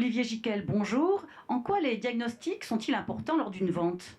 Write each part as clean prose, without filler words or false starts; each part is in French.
Olivier Gicquel, bonjour. En quoi les diagnostics sont-ils importants lors d'une vente?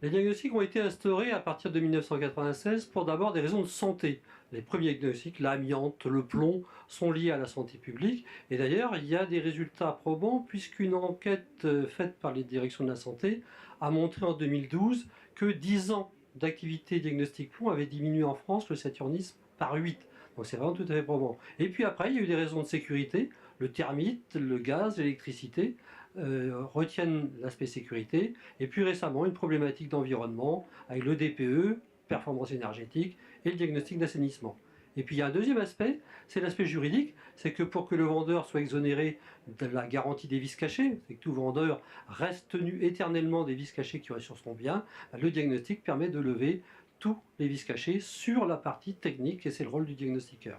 Les diagnostics ont été instaurés à partir de 1996 pour d'abord des raisons de santé. Les premiers diagnostics, l'amiante, le plomb, sont liés à la santé publique. Et d'ailleurs, il y a des résultats probants puisqu'une enquête faite par les directions de la santé a montré en 2012 que 10 ans d'activité diagnostic plomb avaient diminué en France le saturnisme par 8. Donc c'est vraiment tout à fait probant. Et puis après, il y a eu des raisons de sécurité. Le thermite, le gaz, l'électricité retiennent l'aspect sécurité. Et puis récemment, une problématique d'environnement avec le DPE, performance énergétique, et le diagnostic d'assainissement. Et puis il y a un deuxième aspect, c'est l'aspect juridique, c'est que pour que le vendeur soit exonéré de la garantie des vices cachés, c'est que tout vendeur reste tenu éternellement des vices cachés qui auraient sur son bien, le diagnostic permet de lever tous les vices cachés sur la partie technique, et c'est le rôle du diagnostiqueur.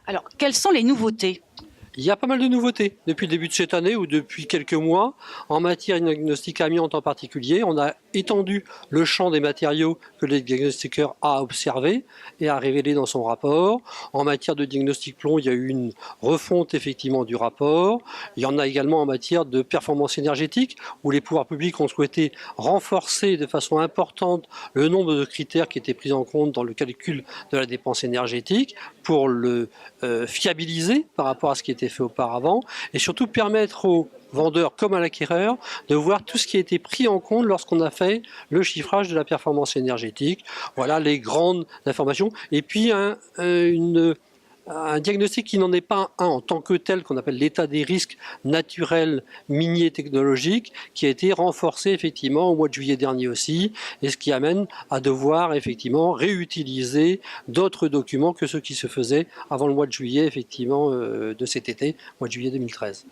Alors, quelles sont les nouveautés? Il y a pas mal de nouveautés depuis le début de cette année ou depuis quelques mois. En matière de diagnostic amiante en particulier, on a étendu le champ des matériaux que le diagnostiqueur a observé et a révélé dans son rapport. En matière de diagnostic plomb, il y a eu une refonte effectivement du rapport. Il y en a également en matière de performance énergétique où les pouvoirs publics ont souhaité renforcer de façon importante le nombre de critères qui étaient pris en compte dans le calcul de la dépense énergétique pour le fiabiliser par rapport à ce qui était fait auparavant et surtout permettre aux vendeurs comme à l'acquéreur de voir tout ce qui a été pris en compte lorsqu'on a fait le chiffrage de la performance énergétique. Voilà les grandes informations. Et puis un diagnostic qui n'en est pas un en tant que tel, qu'on appelle l'état des risques naturels, miniers, technologiques, qui a été renforcé effectivement au mois de juillet dernier aussi, et ce qui amène à devoir effectivement réutiliser d'autres documents que ceux qui se faisaient avant le mois de juillet effectivement de cet été, mois de juillet 2013.